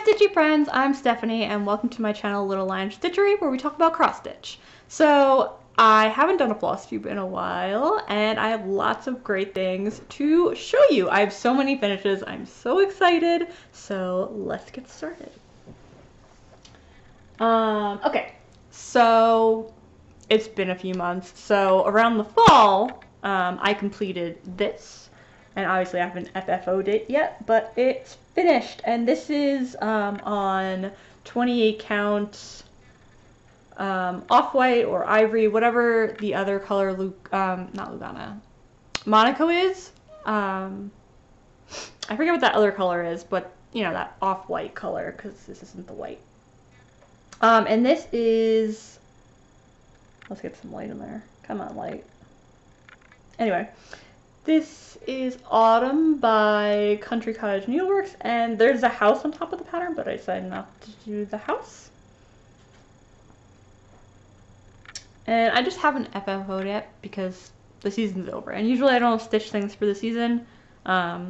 Stitchy friends, I'm Stephanie and welcome to my channel Little Lion Stitchery, where we talk about cross stitch. So I haven't done a Flosstube in a while and I have lots of great things to show you. I have so many finishes, I'm so excited, so let's get started. Okay, so it's been a few months, so around the fall I completed this, and obviously I haven't FFO'd it yet, but it's finished, and this is on 28 count off-white or ivory, whatever the other color, not Lugana, Monaco is. I forget what that other color is, but you know, that off-white color, because this isn't the white. And this is, let's get some light in there. Come on, light. Anyway, this is Autumn by Cottage Needleworks, and there's a house on top of the pattern, but I decided not to do the house. And I just haven't FFO'd yet because the season's over, and usually I don't stitch things for the season. I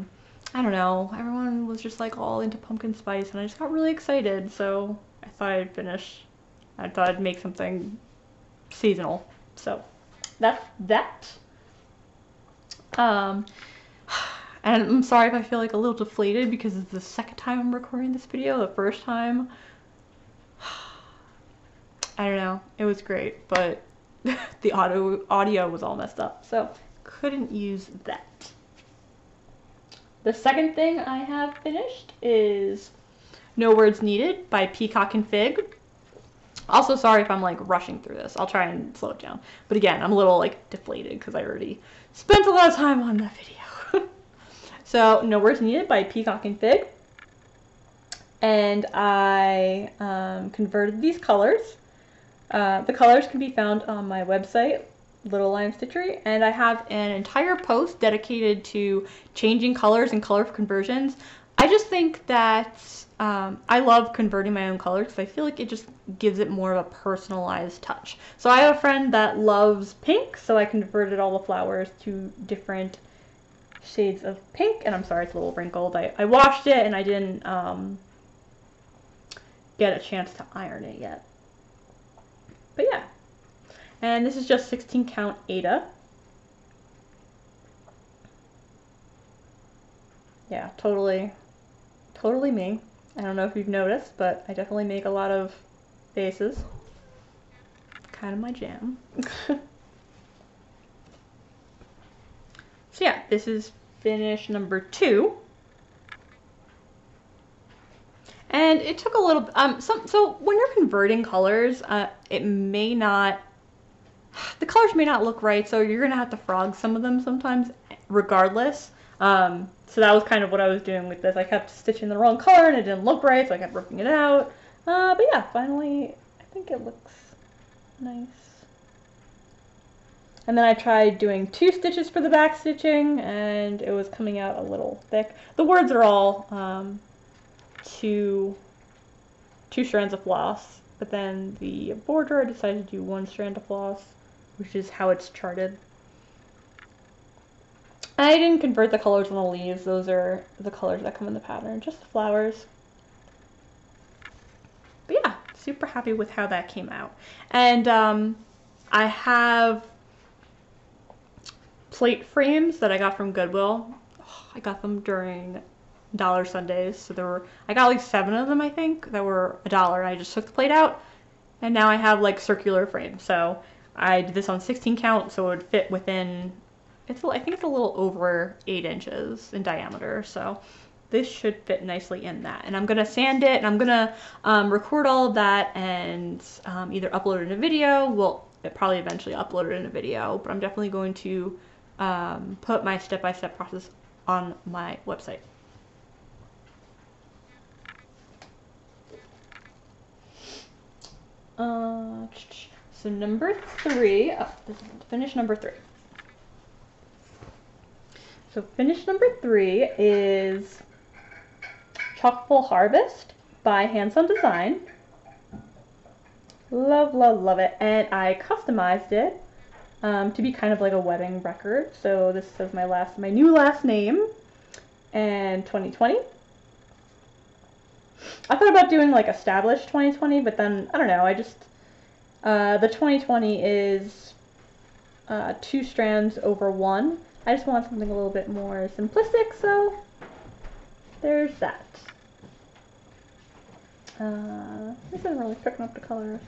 don't know, everyone was just like all into pumpkin spice, and I just got really excited, so I thought I'd finish. I thought I'd make something seasonal. So that's that. And I'm sorry if I feel like a little deflated because it's the second time I'm recording this video. The first time, I don't know, it was great, but the audio was all messed up, so couldn't use that. The second thing I have finished is No Words Needed by Peacock and Fig. Also, sorry if I'm like rushing through this. I'll try and slow it down. But again, I'm a little like deflated because I already spent a lot of time on that video. So, No Words Needed by Peacock and Fig. And I converted these colors. The colors can be found on my website, Little Lion Stitchery, and I have an entire post dedicated to changing colors and color conversions. I just think that I love converting my own colors because I feel like it just gives it more of a personalized touch. So I have a friend that loves pink, so I converted all the flowers to different shades of pink, and I'm sorry it's a little wrinkled. I washed it and I didn't get a chance to iron it yet. But yeah. And this is just 16 count Ada. Yeah, totally me. I don't know if you've noticed, but I definitely make a lot of faces. Kind of my jam. So yeah, this is finish number 2. And it took a little, so when you're converting colors, it may not, the colors may not look right, so you're gonna have to frog some of them sometimes, regardless. So that was kind of what I was doing with this. I kept stitching the wrong color and it didn't look right, so I kept ripping it out. But yeah, finally, I think it looks nice. And then I tried doing 2 stitches for the back stitching, and it was coming out a little thick. The words are all two strands of floss, but then the border I decided to do 1 strand of floss, which is how it's charted. I didn't convert the colors on the leaves. Those are the colors that come in the pattern, just the flowers. But yeah, super happy with how that came out. And I have plate frames that I got from Goodwill. Oh, I got them during Dollar Sundays, so I got like 7 of them, I think, that were $1. I just took the plate out, and now I have like circular frames. So I did this on 16 count, so it would fit within, I think it's a little over 8 inches in diameter, so this should fit nicely in that. And I'm gonna sand it, and I'm gonna record all of that and either upload it in a video. Well, probably eventually upload it in a video, but I'm definitely going to put my step-by-step process on my website. So number 3, this is finish number 3. So finish number 3 is Chockfull Harvest by Hamsa Design. Love, love, love it. And I customized it to be kind of like a wedding record. So this says my new last name and 2020. I thought about doing like established 2020, but then I don't know. I just the 2020 is 2 strands over 1. I just want something a little bit more simplistic, so there's that. This isn't really picking up the colors.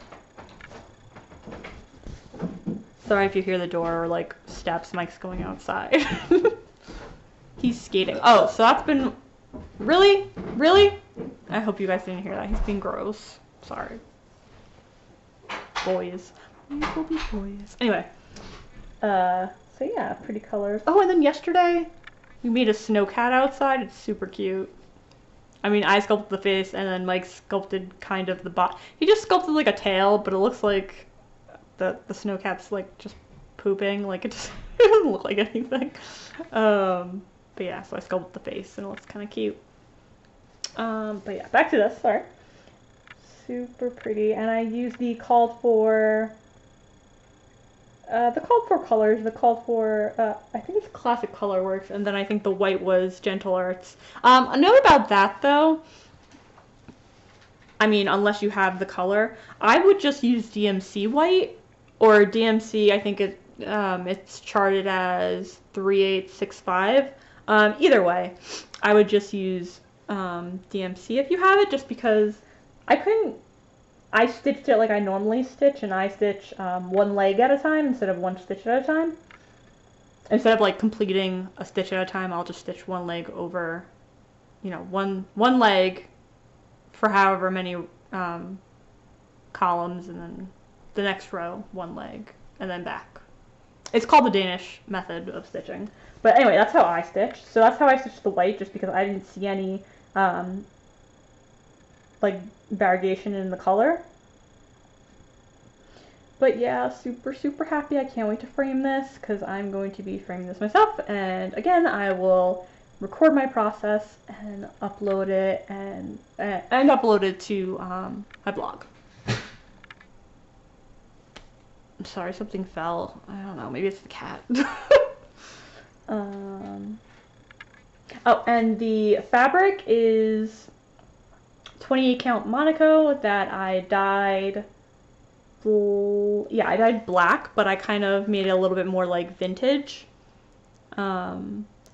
Sorry if you hear the door or like steps. Mike's going outside. He's skating. Oh, so that's been really. I hope you guys didn't hear that. He's being gross. Sorry. Boys. We will be boys. Anyway. So yeah, pretty colors. Oh, and then yesterday we made a snow cat outside. It's super cute. I mean, I sculpted the face, and then Mike sculpted kind of the bot. He just sculpted like a tail, but it looks like the snow cat's like just pooping. Like it just it doesn't look like anything. But yeah, so I sculpted the face, and it looks kind of cute. But yeah, back to this. Sorry. Super pretty, and I used the called for colors. The called for I think it's Classic Colorworks, and then I think the white was Gentle Arts. A note about that though. I mean, unless you have the color, I would just use DMC white, or DMC. I think it's charted as 3865. Either way, I would just use DMC if you have it, just because I stitched it like I normally stitch, and I stitch 1 leg at a time instead of 1 stitch at a time. Instead of like completing a stitch at a time, I'll just stitch 1 leg over, you know, one leg for however many columns, and then the next row 1 leg, and then back. It's called the Danish method of stitching. But anyway, that's how I stitch. So that's how I stitched the white, just because I didn't see any like variegation in the color. But yeah, super happy. I can't wait to frame this, because I'm going to be framing this myself. And again, I will record my process and upload it and upload it to my blog. I'm sorry, something fell. I don't know, maybe it's the cat. Oh, and the fabric is 28 count Monaco that I dyed. Yeah, I dyed black, but I kind of made it a little bit more like vintage. I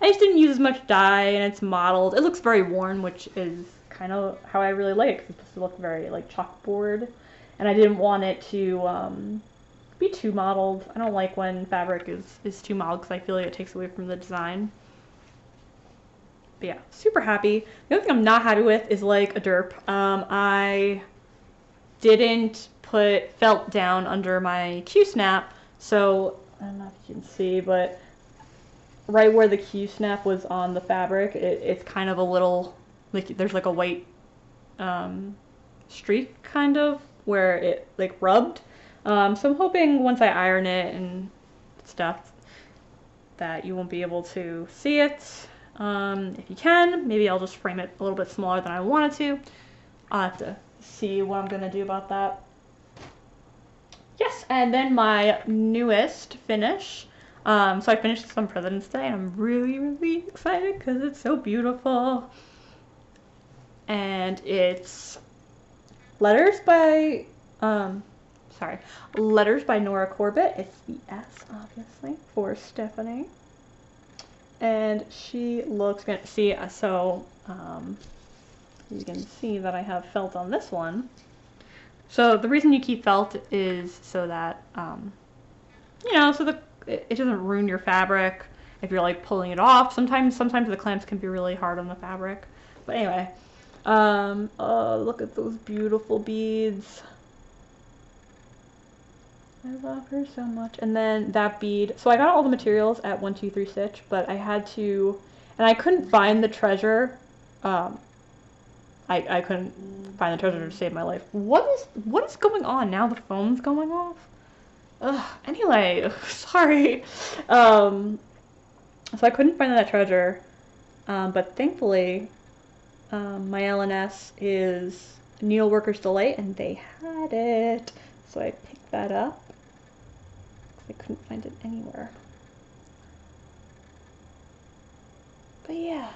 just didn't use as much dye, and it's modeled. It looks very worn, which is kind of how I really like it, because it's supposed to look very like chalkboard, and I didn't want it to be too modeled. I don't like when fabric is too modeled, because I feel like it takes away from the design. But yeah, super happy. The only thing I'm not happy with is like a derp. I didn't put felt down under my Q-snap, so I don't know if you can see, but right where the Q-snap was on the fabric, it's kind of a little, like there's like a white streak kind of where it like rubbed. So I'm hoping once I iron it and stuff that you won't be able to see it. If you can, maybe I'll just frame it a little bit smaller than I wanted to. I'll have to see what I'm gonna do about that. Yes, and then my newest finish. So I finished this on President's Day, and I'm really excited because it's so beautiful. And it's Letters by Nora Corbett. It's the S, obviously, for Stephanie. And she looks good. See, so you can see that I have felt on this one. So the reason you keep felt is so that, you know, so it doesn't ruin your fabric if you're like pulling it off. Sometimes the clamps can be really hard on the fabric. But anyway, oh, look at those beautiful beads. I love her so much. And then that bead, so I got all the materials at 1-2-3 Stitch, but I had to, and I couldn't find the treasure. I couldn't find the treasure to save my life. What is going on now? The phone's going off. Ugh. Anyway, sorry. So I couldn't find that treasure, but thankfully, my LNS is Needleworkers Delight, and they had it, so I picked that up. I couldn't find it anywhere. But yeah,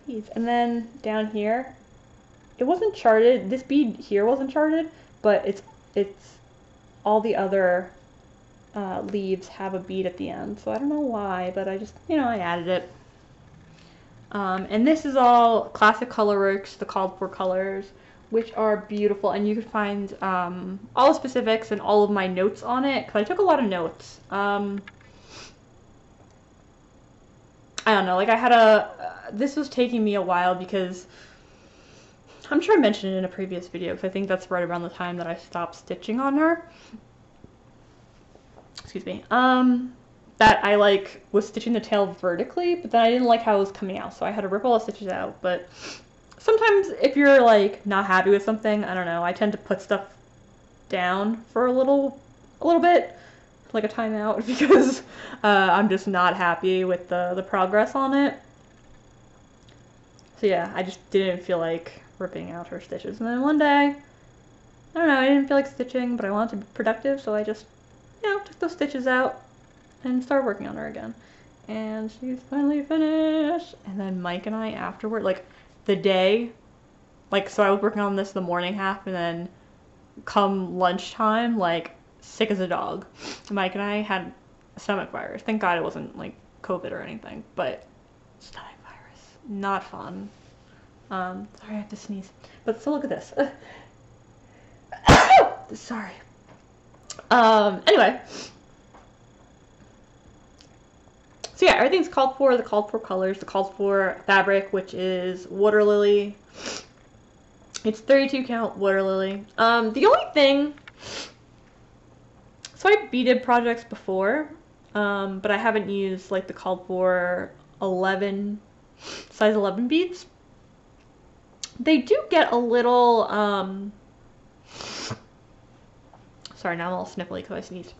beads. And then down here, it wasn't charted. This bead here wasn't charted, but it's all the other leaves have a bead at the end. So I don't know why, but I just, you know, I added it. And this is all classic Colorworks, the called for colors, which are beautiful. And you can find all the specifics and all of my notes on it, because I took a lot of notes. I don't know, like I had this was taking me a while because I'm sure I mentioned it in a previous video, because I think that's right around the time that I stopped stitching on her. Excuse me. That I like was stitching the tail vertically, but then I didn't like how it was coming out, so I had to rip all the stitches out. But sometimes if you're like not happy with something, I don't know, I tend to put stuff down for a little bit, like a timeout, because I'm just not happy with the progress on it. So yeah, I just didn't feel like ripping out her stitches. And then one day, I don't know, I didn't feel like stitching, but I wanted to be productive, so I just, you know, took those stitches out and started working on her again. And she's finally finished. And then Mike and I afterward, like the day, like, so I was working on this the morning half, and then come lunchtime, like sick as a dog. Mike and I had a stomach virus. Thank God it wasn't like COVID or anything, but stomach virus, not fun. Sorry, I have to sneeze. But so look at this. Sorry. Anyway. So yeah, everything's called for, the called for colors, the called for fabric, which is water lily. It's 32 count water lily. The only thing, so I beaded projects before, but I haven't used like the called for size 11 beads. They do get a little, sorry, now I'm all sniffly because I sneezed.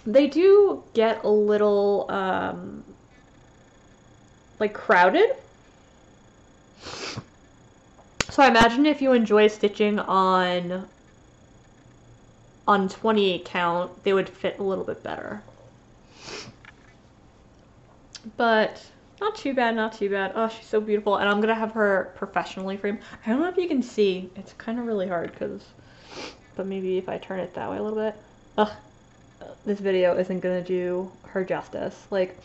They do get a little, like crowded. So I imagine if you enjoy stitching on 28 count, they would fit a little bit better. But not too bad, not too bad. Oh, she's so beautiful. And I'm going to have her professionally framed. I don't know if you can see. It's kind of really hard but maybe if I turn it that way a little bit. Ugh. This video isn't gonna do her justice. Like,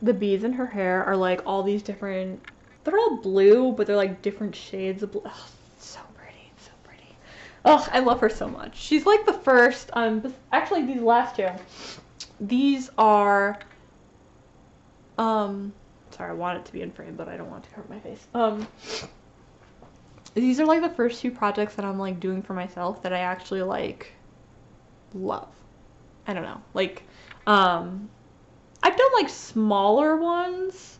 the beads in her hair are like all these different, they're all blue, but they're like different shades of blue. Oh, so pretty, so pretty. Oh, I love her so much. She's like the first, actually these last two, these are, sorry, I want it to be in frame, but I don't want it to hurt my face. These are like the first two projects that I'm like doing for myself that I actually like love. I don't know. Like, I've done like smaller ones.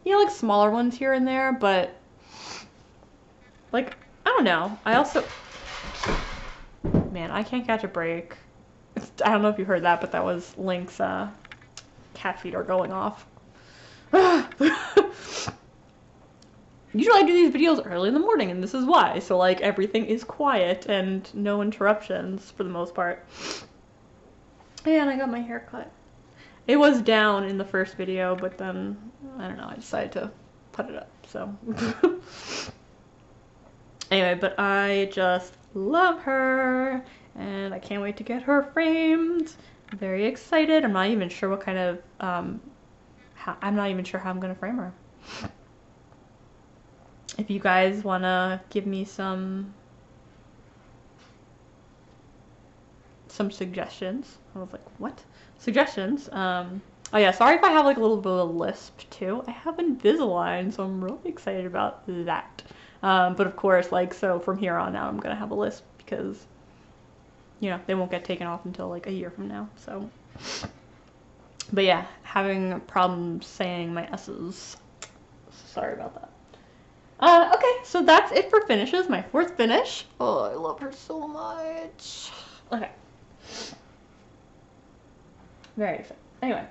You know, like smaller ones here and there, but like, I don't know. I also, man, I can't catch a break. I don't know if you heard that, but that was Link's cat feeder going off. Usually I do these videos early in the morning, and this is why. So, like, everything is quiet and no interruptions for the most part. And I got my hair cut. It was down in the first video, but then, I don't know, I decided to put it up, so. Anyway, but I just love her, and I can't wait to get her framed. I'm very excited. I'm not even sure what kind of, I'm not even sure how I'm going to frame her. If you guys want to give me some suggestions. I was like, what? Suggestions. Oh yeah, sorry if I have like a little bit of a lisp too. I have Invisalign, so I'm really excited about that. But of course, like, so from here on out, I'm going to have a lisp because, you know, they won't get taken off until like a year from now, so. But yeah, having problems saying my S's. Sorry about that. Okay, so that's it for finishes. My fourth finish. Oh, I love her so much. Okay. Very excited. Anyway.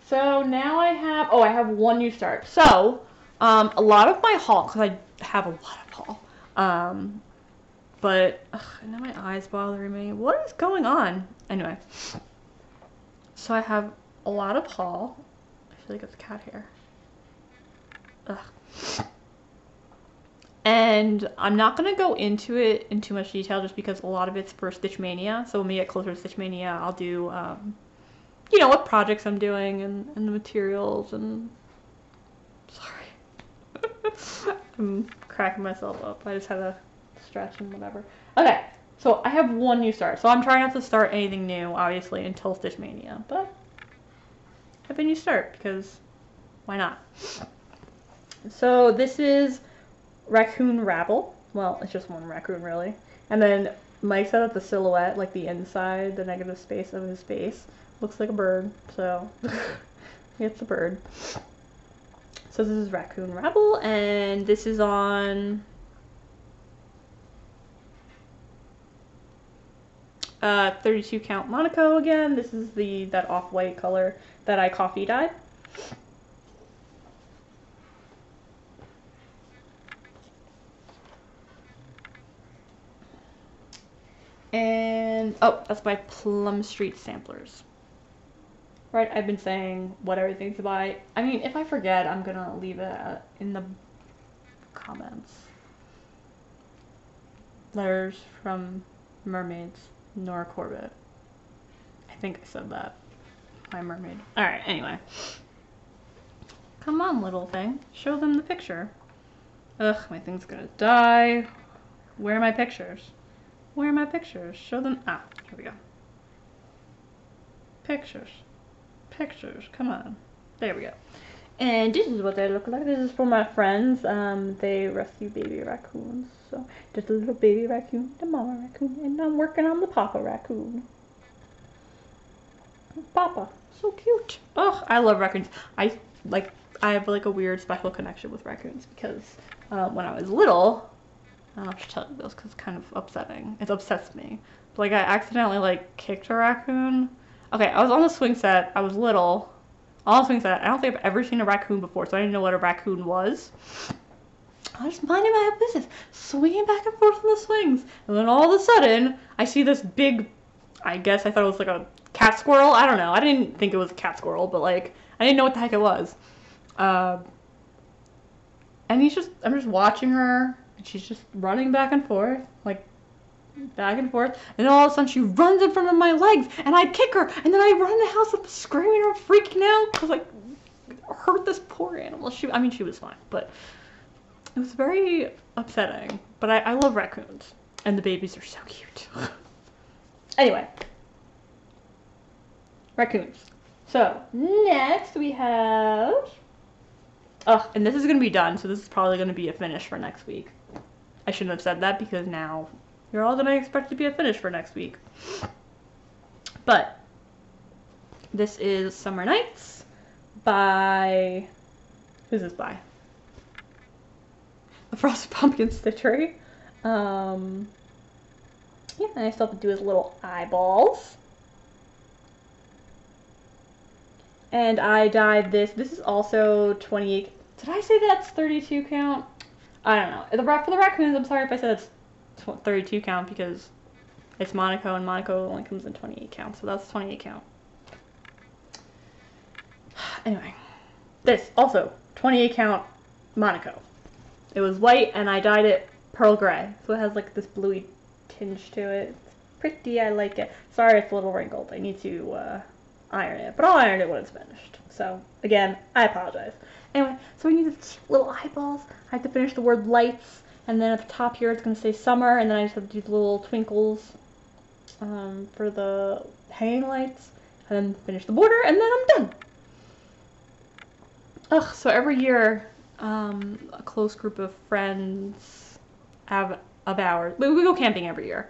So now I have one new start. So, a lot of my haul, because I have a lot of haul. But, now my eyes bothering me. What is going on? Anyway. So I have a lot of haul. I feel like it's cat hair. Ugh. And I'm not going to go into it in too much detail just because a lot of it's for Stitch Mania. So when we get closer to Stitch Mania, I'll do, you know, what projects I'm doing and the materials and... Sorry. I'm cracking myself up. I just had a stretch and whatever. Okay, so I have one new start. So I'm trying not to start anything new, obviously, until Stitch Mania. But I have a new start because why not? So this is Raccoon Rabble. Well, it's just one raccoon, really. And then Mike said that the silhouette, like the inside, the negative space of his face, looks like a bird. So it's a bird. So this is Raccoon Rabble, and this is on 32 count Monaco again. This is that off-white color that I coffee dyed. And, oh, that's by Plumstreet Samplers. Right, I've been saying what everything to buy. I mean, if I forget, I'm gonna leave it in the comments. Letters from Mermaids, Nora Corbett. I think I said that. My mermaid. Alright, anyway. Come on, little thing. Show them the picture. Ugh, my thing's gonna die. Where are my pictures? Where are my pictures? Show them. Ah, here we go. Pictures. Pictures. Come on. There we go. And this is what they look like. This is for my friends. They rescue baby raccoons. So just a little baby raccoon, the mama raccoon, and I'm working on the papa raccoon. Papa, so cute. Oh, I love raccoons. I have like a weird special connection with raccoons because when I was little, I don't know if I should tell you this because it's kind of upsetting. It upsets me. But, like, I accidentally like kicked a raccoon. Okay, I was on the swing set. I was little. On the swing set. I don't think I've ever seen a raccoon before, so I didn't know what a raccoon was. I was minding my own business, swinging back and forth on the swings. And then all of a sudden, I see this big, I guess I thought it was like a cat squirrel. I don't know. I didn't think it was a cat squirrel, but like, I didn't know what the heck it was. And I'm just watching her, and she's just running back and forth, like, back and forth. And then all of a sudden, she runs in front of my legs, and I kick her. And then I run in the house up screaming and freaking out, because, like, hurt this poor animal. She was fine, but it was very upsetting, but I love raccoons, and the babies are so cute. Anyway, raccoons. So, next we have, oh, and this is going to be done, so this is probably going to be a finish for next week. I shouldn't have said that, because now you're all going to expect it to be a finish for next week. But, this is Summer Nights by, who's this by? The Frosted Pumpkin Stitchery. Yeah, and I still have to do his little eyeballs. And I dyed this. This is also 28. Did I say that's 32 count? I don't know. For the raccoons, I'm sorry if I said it's 32 count because it's Monaco, and Monaco only comes in 28 count. So that's 28 count. Anyway, this also 28 count Monaco. It was white, and I dyed it pearl gray, so it has like this bluey tinge to it. It's pretty, I like it. Sorry it's a little wrinkled. I need to iron it, but I'll iron it when it's finished. So, again, I apologize. Anyway, so we need the little eyeballs. I have to finish the word lights, and then at the top here it's going to say summer, and then I just have to do the little twinkles for the hanging lights, and then finish the border, and then I'm done. Ugh, so every year, a close group of friends of ours, we go camping every year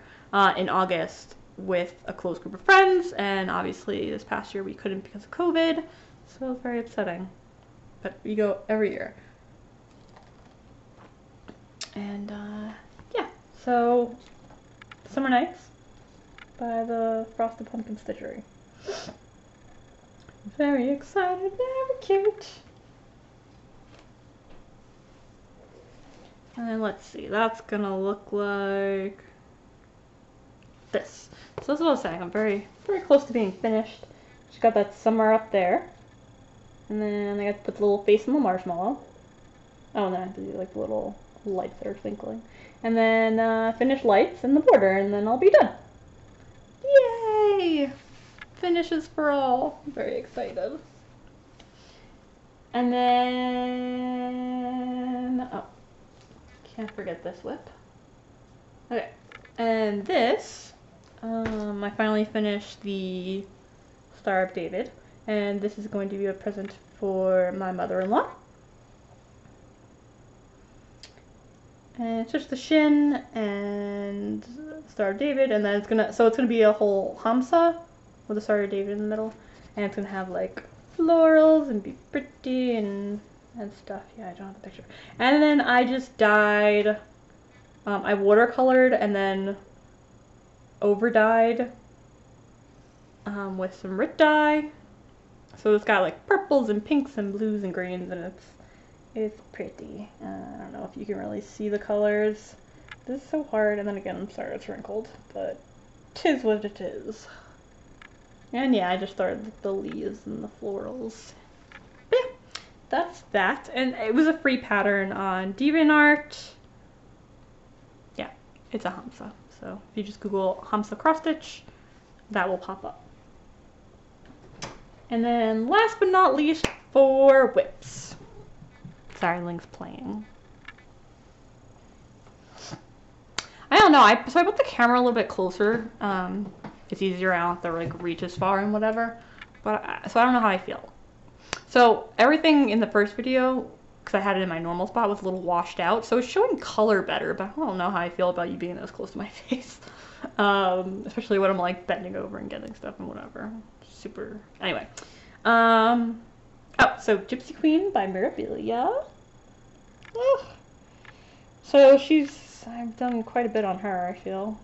in August with a close group of friends, and obviously this past year we couldn't because of COVID, so it was very upsetting, but we go every year. And yeah, so Summer Nights by the Frosted Pumpkin Stitchery. Very excited, very cute. And let's see, that's gonna look like this. So that's what I was saying, I'm very close to being finished. Just got that summer up there. And then I got to put the little face on the marshmallow. Oh, and then I have to do like the little lights that are twinkling. And then finish lights and the border, and then I'll be done. Yay! Finishes for all. I'm very excited. And then, oh, can't forget this whip. Okay, and this, I finally finished the Star of David, and this is going to be a present for my mother-in-law. And it's just the shin and Star of David, and then it's gonna be a whole Hamsa with a Star of David in the middle, and it's gonna have like florals and be pretty and stuff. Yeah, I don't have the picture. And then I just dyed. I watercolored and then over dyed with some Rit dye. So it's got like purples and pinks and blues and greens, and it's pretty. I don't know if you can really see the colors. This is so hard, and then again, I'm sorry it's wrinkled, but 'tis what it is. And yeah, I just started the leaves and the florals. But yeah, that's that. And it was a free pattern on Deviantart. Yeah, it's a Hamsa. So if you just Google Hamsa cross stitch, that will pop up. And then last but not least, for whips. Sorry, Link's playing. I don't know. So I put the camera a little bit closer. It's easier. I don't have to like reach as far and whatever. But so I don't know how I feel. So everything in the first video, because I had it in my normal spot, was a little washed out. So it's showing color better. But I don't know how I feel about you being this close to my face. Especially when I'm like bending over and getting stuff and whatever. Super. Anyway. Oh, so Gypsy Queen by Mirabilia. Oh. So I've done quite a bit on her, I feel.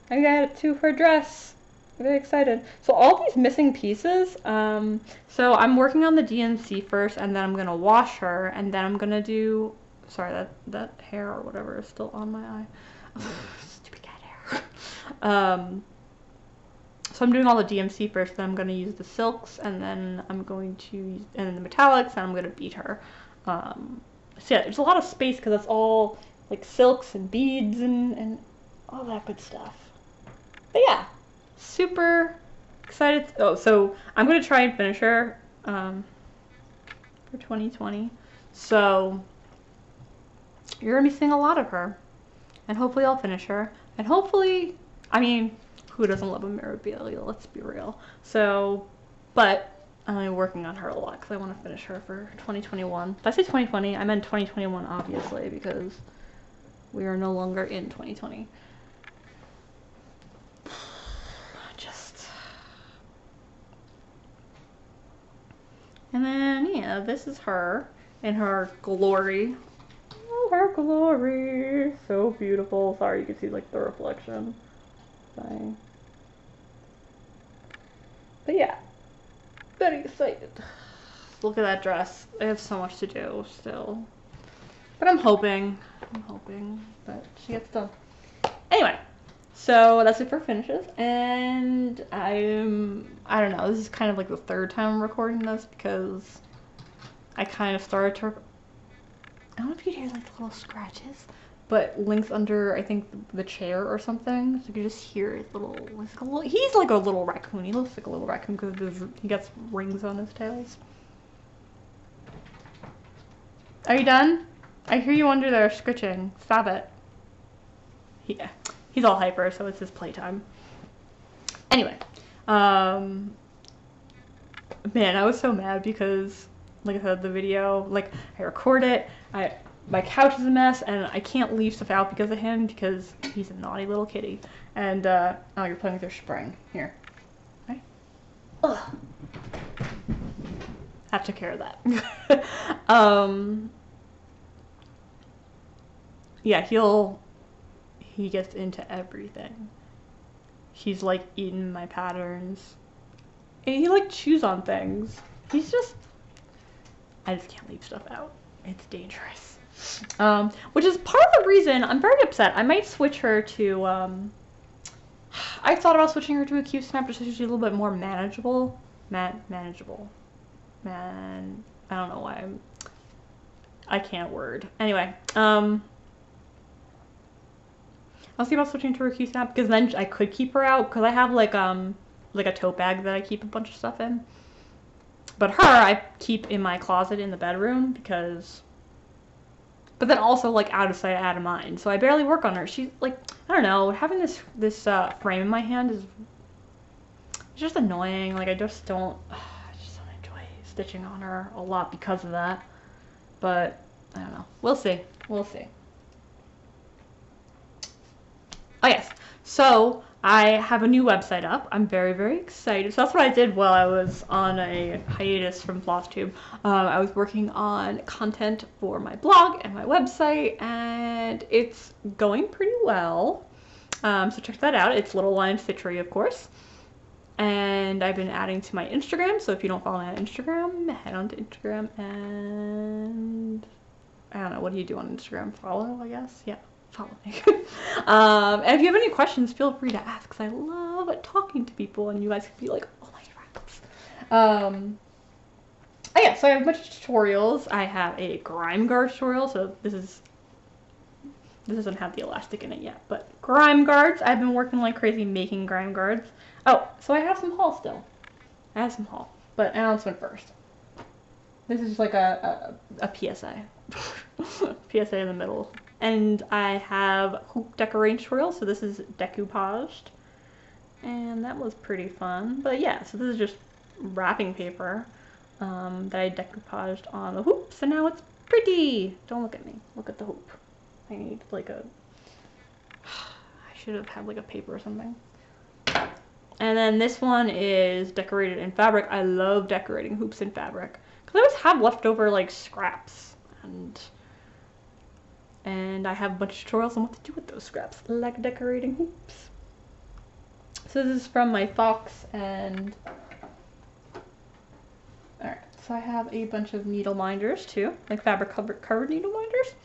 I got it too for a dress. I'm very excited. So all these missing pieces, so I'm working on the DNC first, and then I'm gonna wash her, and then I'm gonna do, sorry, that hair or whatever is still on my eye. Stupid cat hair. So I'm doing all the DMC first, then I'm going to use the silks, and then I'm going to use the metallics, and I'm going to beat her. So yeah, there's a lot of space because it's all like silks and beads and all that good stuff. But yeah, super excited. Oh, so I'm going to try and finish her for 2020. So you're going to be seeing a lot of her, and hopefully I'll finish her, and hopefully, I mean, who doesn't love a Mirabilia? Let's be real. So, but I'm working on her a lot because I want to finish her for 2021. Did I say 2020? I meant 2021, obviously, because we are no longer in 2020. And then, yeah, this is her in her glory. Oh, her glory. So beautiful. Sorry, you can see, like, the reflection. Sorry. But yeah, very excited. Look at that dress. I have so much to do still. But I'm hoping that she gets done. Anyway, so that's it for finishes. And I don't know, this is kind of like the third time I'm recording this because I kind of started to, I don't know if you can hear like the little scratches. But Link's under, I think, the chair or something. So you can just hear his he's like a little raccoon. He looks like a little raccoon because he gets rings on his tails. Are you done? I hear you under there scritching. Stop it. Yeah, he's all hyper, so it's his playtime. Anyway, man, I was so mad because, like I said, the video, like, I record it, my couch is a mess, and I can't leave stuff out because of him, because he's a naughty little kitty. And, oh, you're playing with your spring. Here. Right? Ugh. I took care of that. Yeah, he gets into everything. He's, like, eating my patterns. And he, like, chews on things. He's just, I just can't leave stuff out. It's dangerous. Which is part of the reason I'm very upset. I might switch her to, I thought about switching her to a Q snap just so she's a little bit more manageable. Manageable. I don't know why I can't word. Anyway, I'll see about switching to Raccoon snap because then I could keep her out because I have like a tote bag that I keep a bunch of stuff in. But her I keep in my closet in the bedroom because. But then also like out of sight, out of mind. So I barely work on her. She's like, I don't know, having this frame in my hand is just annoying. Like I just don't enjoy stitching on her a lot because of that. But I don't know. We'll see. We'll see. Oh yes, so I have a new website up. I'm very, very excited. So that's what I did while I was on a hiatus from Flosstube. I was working on content for my blog and my website, and it's going pretty well. So check that out. It's littlelionstitchery, of course. And I've been adding to my Instagram, so if you don't follow me on Instagram, head on to Instagram and I don't know, what do you do on Instagram? Follow, I guess? Yeah. Follow me. And if you have any questions, feel free to ask because I love talking to people and you guys can be like, oh my god. Oh yeah, so I have a bunch of tutorials. I have a grime guard tutorial, so this doesn't have the elastic in it yet, but grime guards. I've been working like crazy making grime guards. Oh, so I have some haul still. I have some haul, but announcement first. This is just like a PSA. PSA in the middle. And I have hoop decorating tutorial, so this is decoupaged. And that was pretty fun. But yeah, so this is just wrapping paper that I decoupaged on the hoop, so now it's pretty. Don't look at me, look at the hoop. I need like a, I should have had like a paper or something. And then this one is decorated in fabric. I love decorating hoops in fabric because I always have leftover like scraps, and I have a bunch of tutorials on what to do with those scraps, like decorating hoops. So this is from my fox, and alright, so I have a bunch of needle minders too, like fabric covered needle minders.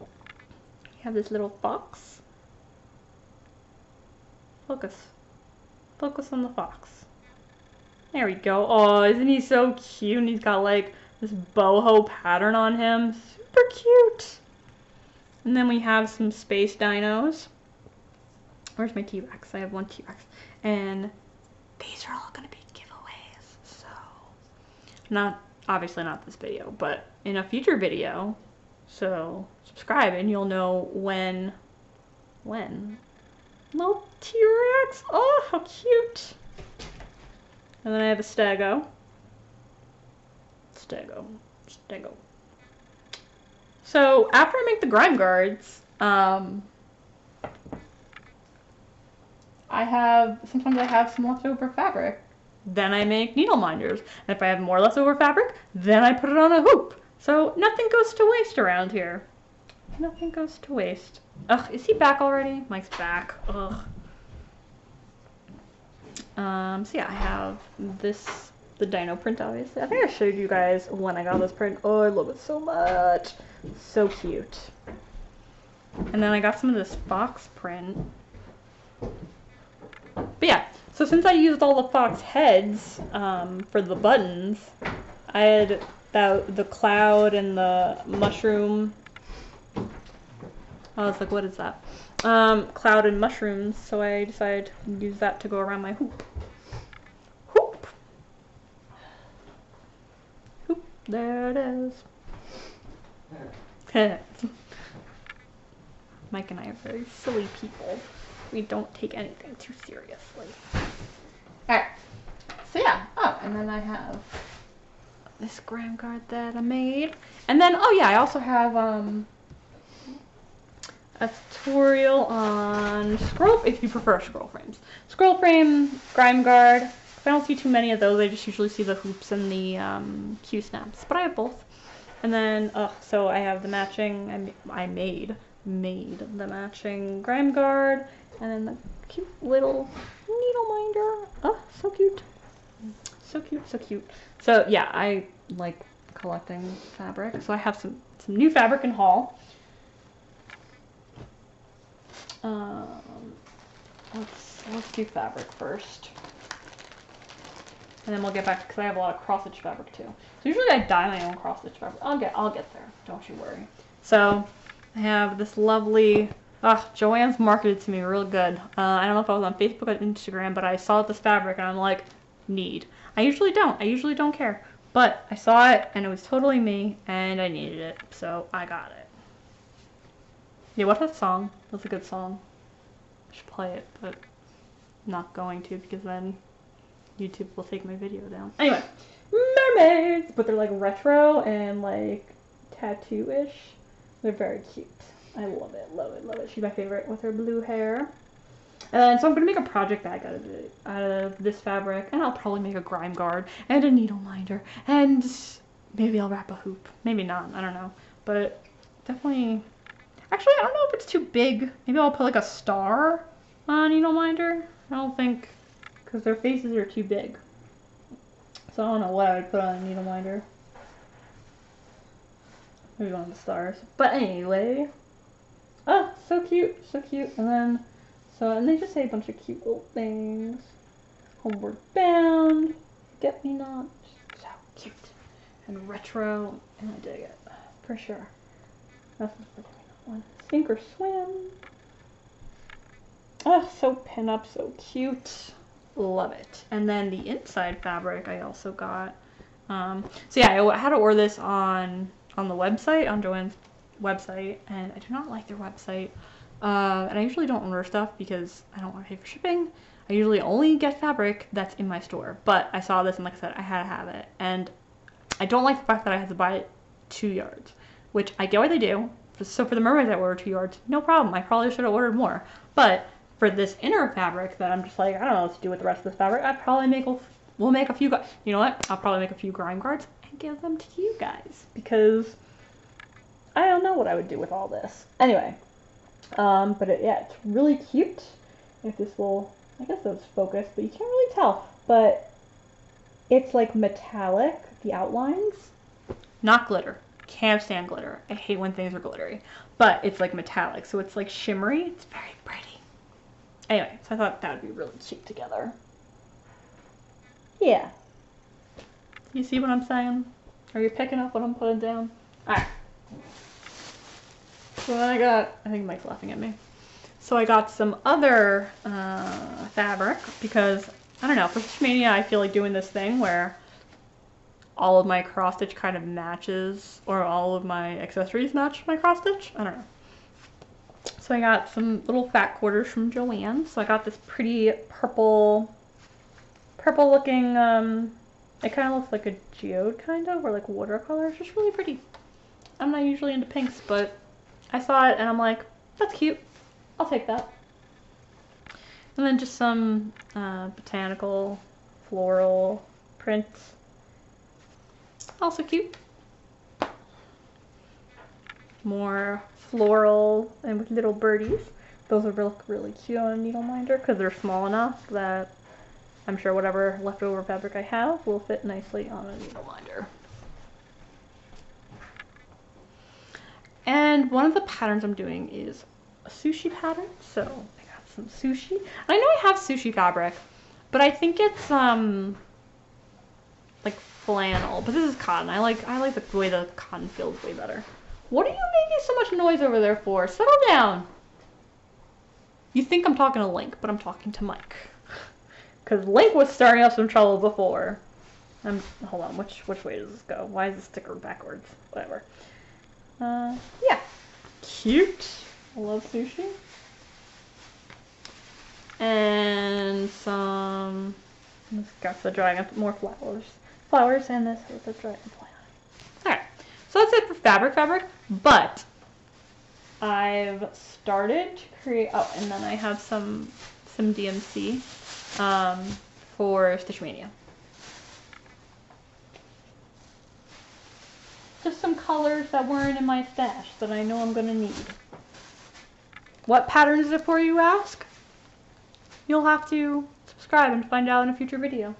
You have this little fox. Focus on the fox. There we go. Oh, isn't he so cute? And he's got like this boho pattern on him. Super cute. And then we have some space dinos. Where's my T-Rex? I have one T-Rex. And these are all going to be giveaways. So, obviously not this video, but in a future video. So, subscribe and you'll know when. Little T-Rex. Oh, how cute. And then I have a stego. So after I make the grime guards, sometimes I have some leftover fabric. Then I make needle minders. And if I have more leftover fabric, then I put it on a hoop. So nothing goes to waste around here. Nothing goes to waste. Ugh, is he back already? Mike's back. Ugh. So yeah, I have the dino print, obviously. I think I showed you guys when I got this print. Oh, I love it so much. So cute. And then I got some of this fox print. But yeah, so since I used all the fox heads for the buttons, I had the cloud and the mushroom. I was like, what is that? Cloud and mushrooms, so I decided to use that to go around my hoop. Hoop, there it is. Mike and I are very silly people. We don't take anything too seriously. Alright, so yeah, oh, and then I have this grime guard that I made. And then, oh yeah, I also have, a tutorial on if you prefer scroll frames. Scroll frame, grime guard. If I don't see too many of those, I just usually see the hoops and the Q snaps, but I have both. And then, so I have the matching, I made the matching grime guard, and then the cute little needle minder. Oh, so cute. So cute, so cute. So yeah, I like collecting fabric. So I have some new fabric in haul. Let's do fabric first. And then we'll get back, because I have a lot of cross stitch fabric too. So usually I dye my own cross stitch fabric. I'll get there, don't you worry. So I have this lovely, Joanne's marketed to me real good. I don't know if I was on Facebook or Instagram, but I saw this fabric and I'm like, need. I usually don't care. But I saw it and it was totally me and I needed it, so I got it. Yeah, what's that song? That's a good song. I should play it, but I'm not going to because then YouTube will take my video down. Anyway, mermaids! But they're like retro and like tattoo-ish. They're very cute. I love it, love it, love it. She's my favorite with her blue hair. And so I'm going to make a project bag out of this fabric. And I'll probably make a grime guard and a needle minder. And maybe I'll wrap a hoop. Maybe not, I don't know. But definitely... Actually, I don't know if it's too big. Maybe I'll put like a star on a needle minder. I don't think... Because their faces are too big. So I don't know what I would put on a needle minder. Maybe one of the stars. But anyway. Oh, so cute. So cute. And then... and they just say a bunch of cute little things. Homeward bound. Get me not. So cute. And retro. And I dig it. For sure. That's the one. Sink or swim. Oh, so pin up. So cute. Love it. And then the inside fabric I also got. So yeah, I had to order this on the website, on Joanne's website, and I do not like their website. And I usually don't order stuff because I don't want to pay for shipping. I usually only get fabric that's in my store. But I saw this and like I said, I had to have it. And I don't like the fact that I had to buy it 2 yards, which I get what they do. So for the mermaids I ordered 2 yards, no problem. I probably should have ordered more. But for this inner fabric that I'm just like, I don't know what to do with the rest of this fabric, I probably we'll make a few, you know what? I'll probably make a few grime guards and give them to you guys because I don't know what I would do with all this. Anyway, but yeah, it's really cute. If this will, I guess it's focused, but you can't really tell. But it's like metallic, the outlines, not glitter. Can't stand glitter. I hate when things are glittery. But it's like metallic, so it's like shimmery. It's very pretty. Anyway, so I thought that would be really cute together. Yeah. You see what I'm saying? Are you picking up what I'm putting down? Alright. So then I think Mike's laughing at me. So I got some other fabric because, I don't know, for Stitchmania I feel like doing this thing where all of my cross stitch kind of matches, or all of my accessories match my cross stitch. I don't know. So I got some little fat quarters from Joanne. So I got this pretty purple looking, it kind of looks like a geode kind of, or like watercolor. It's just really pretty. I'm not usually into pinks, but I saw it and I'm like, that's cute. I'll take that. And then just some botanical floral prints. Also cute. More floral and with little birdies. Those would look really cute on a needle minder because they're small enough that I'm sure whatever leftover fabric I have will fit nicely on a needle minder. And one of the patterns I'm doing is a sushi pattern. So I got some sushi. I know I have sushi fabric, but I think it's like flannel, but this is cotton. I like the way the cotton feels way better. What are you making so much noise over there for? Settle down. You think I'm talking to Link, but I'm talking to Mike. Because Link was starting up some trouble before. Hold on, which way does this go? Why is the sticker backwards? Whatever. Yeah. Cute. I love sushi. And some... This got the dragon, more flowers. Flowers, and this with the dragonfly on it. Alright, so that's it for fabric, but I've started to create, oh, and then I have some DMC for Stitchmania. Just some colors that weren't in my stash that I know I'm going to need. What pattern is it for, you ask? You'll have to subscribe and find out in a future video.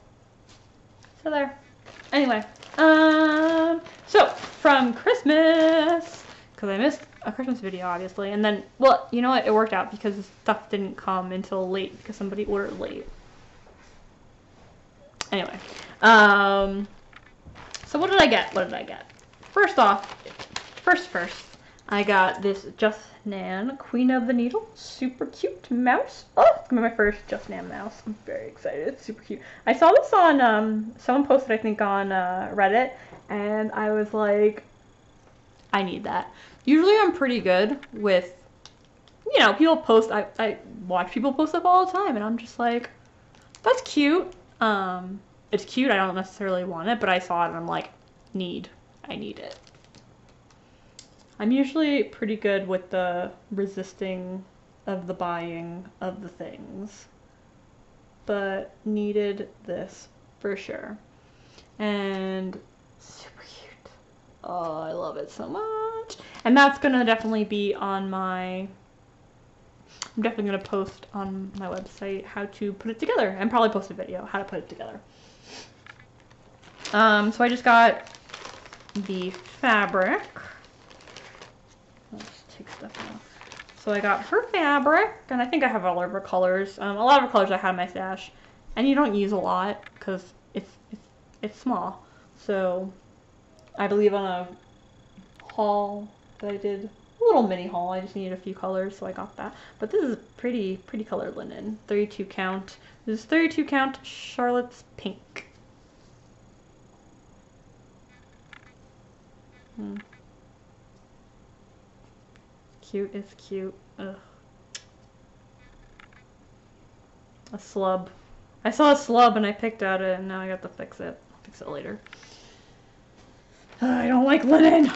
So there. Anyway, so from Christmas, because I missed a Christmas video obviously, and then, well, you know what, it worked out because the stuff didn't come until late because somebody ordered late. Anyway, so what did I get? What did I get? First off, first, I got this Just Nan Queen of the Needle. Super cute mouse. Oh, it's gonna be my first Just Nan mouse. I'm very excited. It's super cute. I saw this on, someone posted, I think, on Reddit, and I was like, I need that. Usually I'm pretty good with, you know, people post, I watch people post stuff all the time, and I'm just like, that's cute. It's cute. I don't necessarily want it, but I saw it and I'm like, I need it. I'm usually pretty good with the resisting of the buying of the things, but needed this for sure. And super cute. Oh, I love it so much. And that's gonna definitely be on my, I'm definitely gonna post on my website how to put it together, and probably post a video how to put it together. So I just got the fabric. Let's take stuff out. So I got her fabric, and I think I have all of her colors. A lot of her colors I had in my stash, and you don't use a lot because it's small. So I believe on a haul that I did, a little mini haul, I just needed a few colors, so I got that. But this is pretty colored linen, 32 count. This is 32 count Charlotte's Pink. Cute is cute. Ugh. A slub. I saw a slub and I picked at it, and now I got to fix it. I'll fix it later. I don't like linen.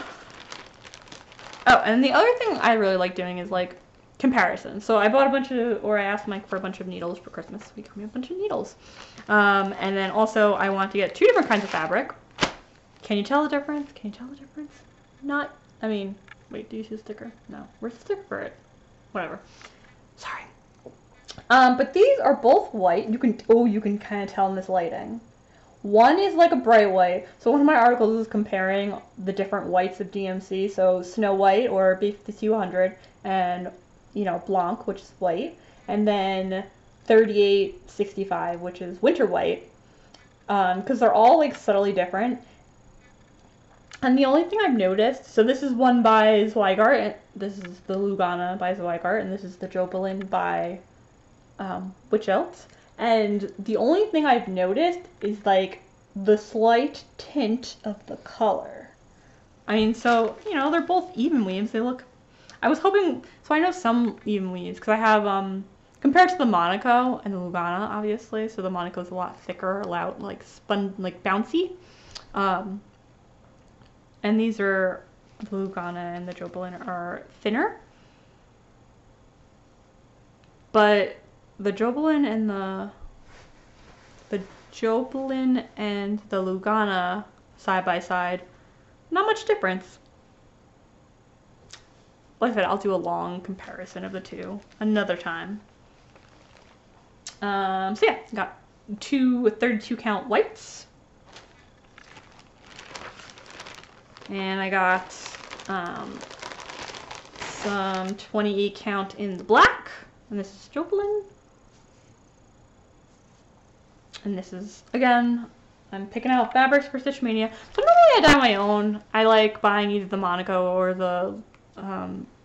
Oh, and the other thing I really like doing is like comparisons. So I bought a bunch of, or I asked Mike for a bunch of needles for Christmas. He got me a bunch of needles. And then also I want to get 2 different kinds of fabric. Can you tell the difference? Can you tell the difference? Not, I mean, wait, do you see the sticker? No. Where's the sticker for it? Whatever. Sorry. But these are both white. You can kind of tell in this lighting. One is like a bright white. So one of my articles is comparing the different whites of DMC. So Snow White or B5200 and, you know, Blanc, which is white. And then 3865, which is winter white. Because they're all like subtly different. And the only thing I've noticed, so this is one by Zweigart, this is the Lugana by Zweigart, and this is the Jopelin by Which Else? And the only thing I've noticed is like the slight tint of the color. I mean, so, you know, they're both even weaves. They look, I was hoping, so I know some even weaves, because I have, compared to the Monaco and the Lugana, obviously, so the Monaco is a lot thicker, a lot like spun, like bouncy. And these are, the Lugana and the Jopelin are thinner. But the Jopelin and the Jopelin and the Lugana side by side, not much difference. Like I said, I'll do a long comparison of the two another time. So yeah, got 2 32 count whites. And I got some 28 count in the black. And this is Jopelin. And this is, again, I'm picking out fabrics for Stitch Mania. So normally I dye my own. I like buying either the Monaco or the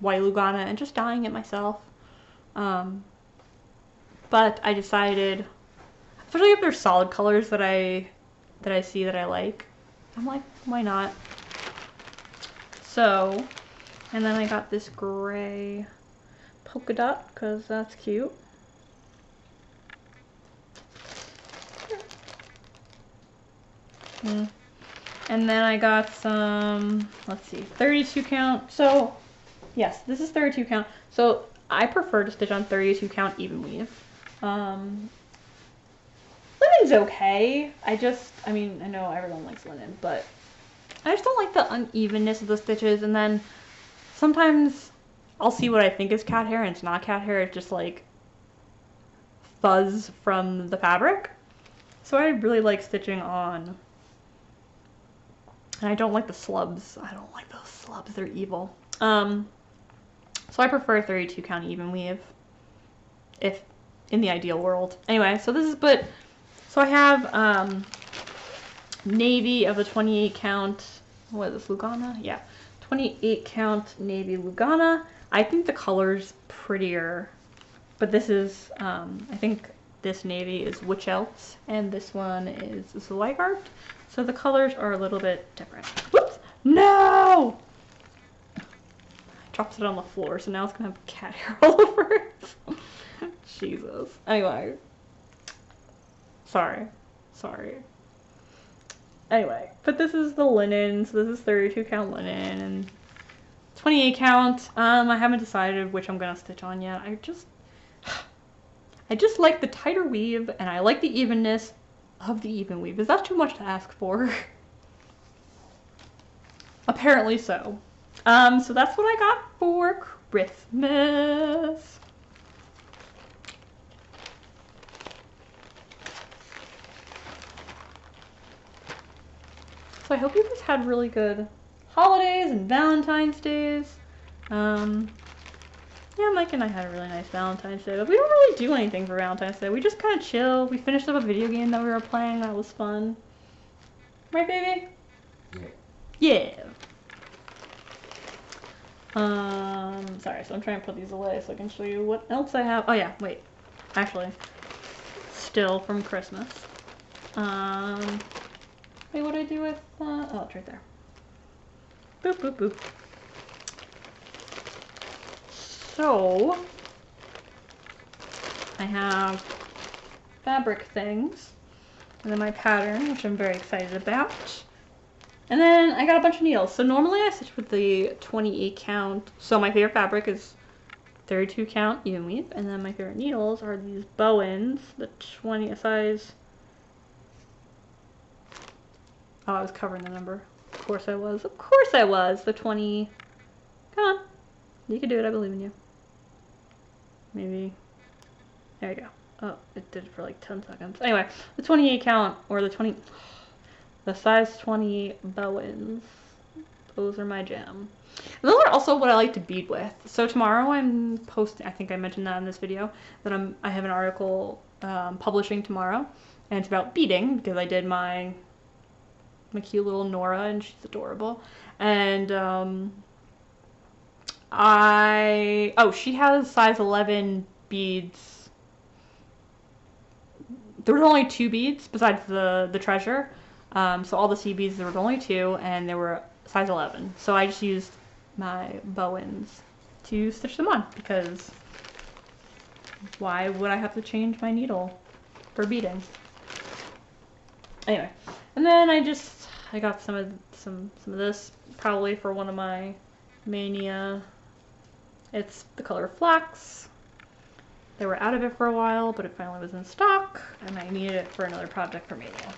white Lugana and just dyeing it myself. But I decided, especially if there's solid colors that I see that I like, I'm like, why not? So, and then I got this gray polka dot because that's cute. And then I got some, let's see, 32 count. So, yes, this is 32 count. So, I prefer to stitch on 32 count even weave. Linen's okay. I mean, I know everyone likes linen, but I just don't like the unevenness of the stitches, and then sometimes I'll see what I think is cat hair and it's not cat hair, it's just like fuzz from the fabric. So I really like stitching on, and I don't like the slubs. I don't like those slubs, they're evil. So I prefer 32 count even weave, if in the ideal world. Anyway, so this is, So I have navy of the 28 count. What is this, Lugana? Yeah, 28 count navy Lugana. I think the color's prettier, but this is, I think this navy is Witch Elves, and this one is Zweigart. So the colors are a little bit different. Whoops! No! I dropped it on the floor, so now it's gonna have cat hair all over it. Jesus. Anyway. Sorry. Anyway, but this is the linen, so this is 32 count linen, and 28 count. I haven't decided which I'm gonna stitch on yet. I just like the tighter weave, and I like the evenness of the even weave. Is that too much to ask for? Apparently so. So that's what I got for Christmas. So I hope you guys had really good holidays and Valentine's Days. Yeah, Mike and I had a really nice Valentine's Day, but we don't really do anything for Valentine's Day. We just kind of chill. We finished up a video game that we were playing. That was fun. Right, baby? Yeah. Sorry, so I'm trying to put these away so I can show you what else I have. Oh yeah, wait. Actually, still from Christmas. Wait, what do I do with, oh, it's right there. Boop, boop, boop. So, I have fabric things, and then my pattern, which I'm very excited about. And then I got a bunch of needles. So normally I stitch with the 28 count. So my favorite fabric is 32 count even weave, and then my favorite needles are these Bowens, the 20 size. Oh, I was covering the number. Of course I was. Of course I was. The 20. Come on. You can do it. I believe in you. Maybe. There you go. Oh, it did it for like 10 seconds. Anyway, the 28 count, or the 20. The size 20 Bowens. Those are my jam. And those are also what I like to bead with. So tomorrow I'm posting, I think I mentioned that in this video, that I have an article publishing tomorrow. And it's about beading, because I did my cute little Nora, and she's adorable. And she has size 11 beads. There were only 2 beads besides the treasure. So all the sea beads, there were only 2, and they were size 11. So I just used my Bowens to stitch them on, because why would I have to change my needle for beading? Anyway, and then I got some of this, probably for one of my Mania. It's the color Flax. They were out of it for a while, but it finally was in stock, and I needed it for another project for Mania.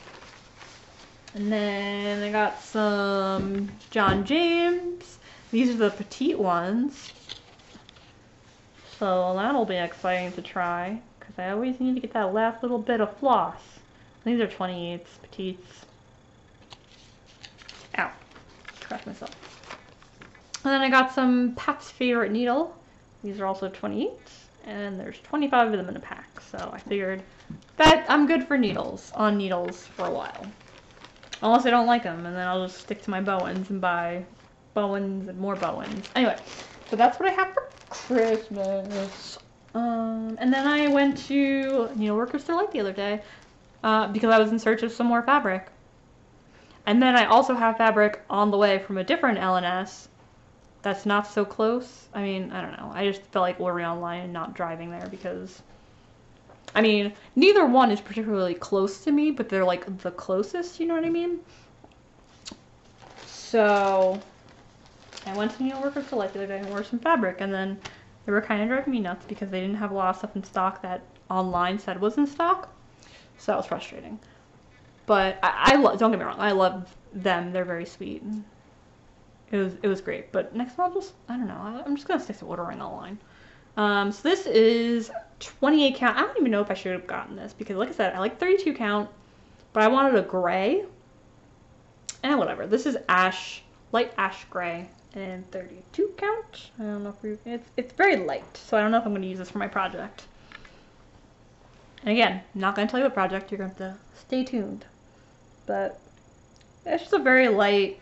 And then I got some John James. These are the petite ones. So that'll be exciting to try, because I always need to get that last little bit of floss. These are 28s, petites. Ow. Cracked myself. And then I got some Pat's Favorite Needle. These are also 28s, and there's 25 of them in a pack. So I figured that I'm good for needles, on needles for a while. Unless I don't like them, and then I'll just stick to my Bowens and buy Bowens and more Bowens. Anyway, so that's what I have for Christmas. And then I went to Needleworks Delight the other day because I was in search of some more fabric. And then I also have fabric on the way from a different LNS that's not so close. I mean, I don't know. I just felt like ordering online and not driving there because, I mean, neither one is particularly close to me, but they're like the closest, you know what I mean? So I went to Needleworks Delight the other day and ordered some fabric, and then they were kind of driving me nuts because they didn't have a lot of stuff in stock that online said was in stock. So that was frustrating. But don't get me wrong, I love them. They're very sweet. It was great. But next time I don't know, I'm just going to stick to ordering online. So this is 28 count. I don't even know if I should have gotten this because, like I said, I like 32 count, but I wanted a gray. And whatever. This is light ash gray and 32 count. I don't know if it's very light, so I don't know if I'm going to use this for my project. And again, not going to tell you what project, you're going to have to stay tuned. But it's just a very light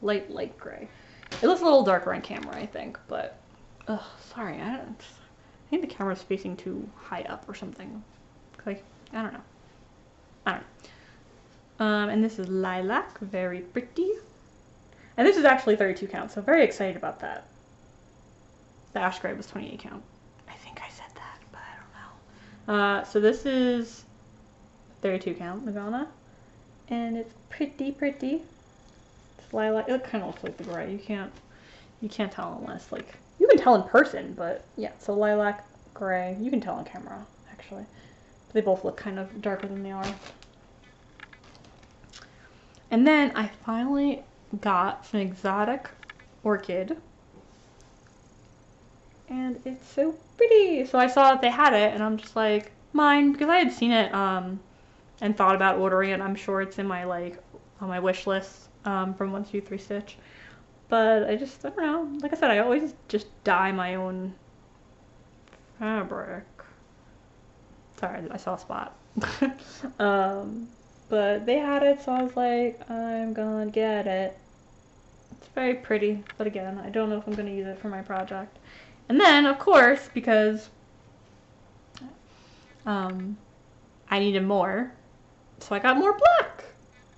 gray. It looks a little darker on camera, I think, but, ugh, sorry, I think the camera's facing too high up or something. Like, I don't know. And this is lilac, very pretty. And this is actually 32 count, so very excited about that. The ash gray was 28 count. I think I said that, but I don't know. So this is 32 count Nirvana, and it's pretty. It's lilac. It kind of looks like the gray. You can't tell unless, like, you can tell in person, but yeah. So lilac, gray. You can tell on camera actually. But they both look kind of darker than they are. And then I finally got an exotic orchid, and it's so pretty. So I saw that they had it, and I'm just like, mine, because I had seen it and thought about ordering it. I'm sure it's in my, like, on my wish list from 123 Stitch, but I don't know. Like I said, I always just dye my own fabric. Sorry, I saw a spot. But they had it, so I was like, I'm gonna get it. It's very pretty, but again, I don't know if I'm gonna use it for my project. And then, of course, because I needed more, so I got more black.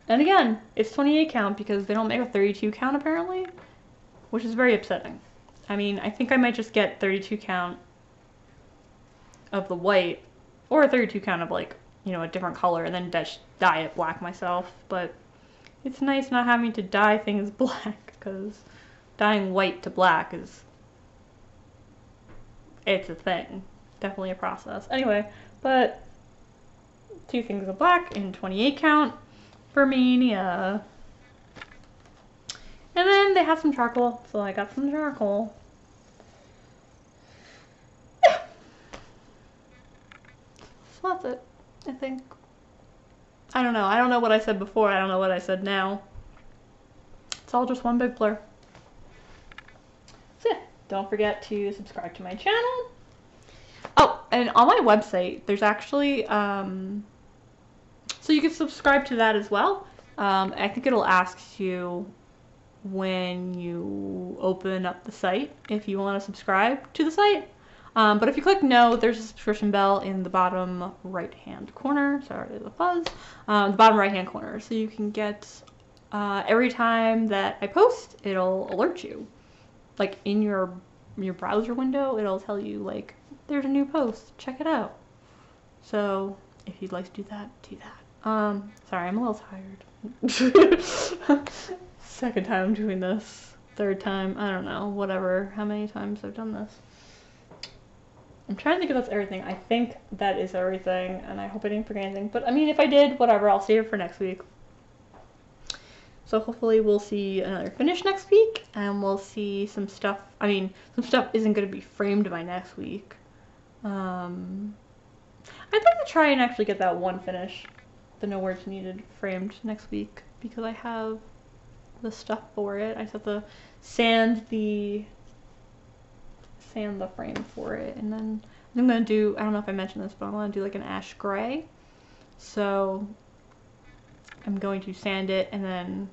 And again, it's 28 count because they don't make a 32 count apparently, which is very upsetting. I mean, I think I might just get 32 count of the white, or a 32 count of, like, you know, a different color, and then dye it black myself. But it's nice not having to dye things black, because dyeing white to black it's a thing. Definitely a process. Anyway, but 2 things of black in 28 count for Mania. And then they had some charcoal, so I got some charcoal. Yeah. So that's it, I think. I don't know. I don't know what I said before. I don't know what I said now. It's all just one big blur. So yeah, don't forget to subscribe to my channel. Oh, and on my website, there's actually, so you can subscribe to that as well. I think it'll ask you when you open up the site if you want to subscribe to the site. But if you click no, there's a subscription bell in the bottom right-hand corner. Sorry, there's a fuzz. The bottom right-hand corner. So you can get, every time that I post, it'll alert you. Like, in your browser window, it'll tell you, like, there's a new post. Check it out. So, if you'd like to do that, do that. Sorry, I'm a little tired. Second time I'm doing this. Third time, I don't know, whatever, how many times I've done this. I'm trying to think if that's everything. I think that is everything, and I hope I didn't forget anything. But, I mean, if I did, whatever, I'll save it for next week. So hopefully we'll see another finish next week, and we'll see some stuff. I mean, some stuff isn't going to be framed by next week. I'd like to try and actually get that one finish, the No Words Needed, framed next week, because I have the stuff for it. I just have to sand the frame for it, and then I'm gonna do, I don't know if I mentioned this, but I'm gonna do like an ash gray. So I'm going to sand it, and then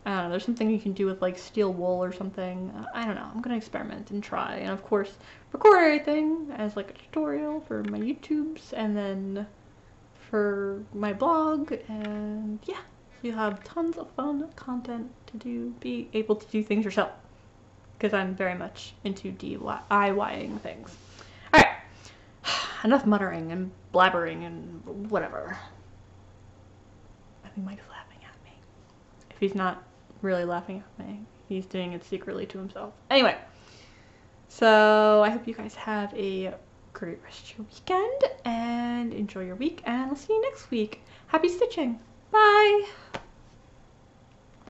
I don't know, there's something you can do with like steel wool or something. I don't know, I'm gonna experiment and try, and of course record everything as like a tutorial for my YouTubes, and then for my blog, and yeah, so you'll have tons of fun content to be able to do things yourself, because I'm very much into DIYing things. Alright, enough muttering and blabbering and whatever. I think Mike's laughing at me. If he's not really laughing at me, he's doing it secretly to himself. Anyway, so I hope you guys have a great rest of your weekend, and enjoy your week, and I'll see you next week. Happy stitching! Bye!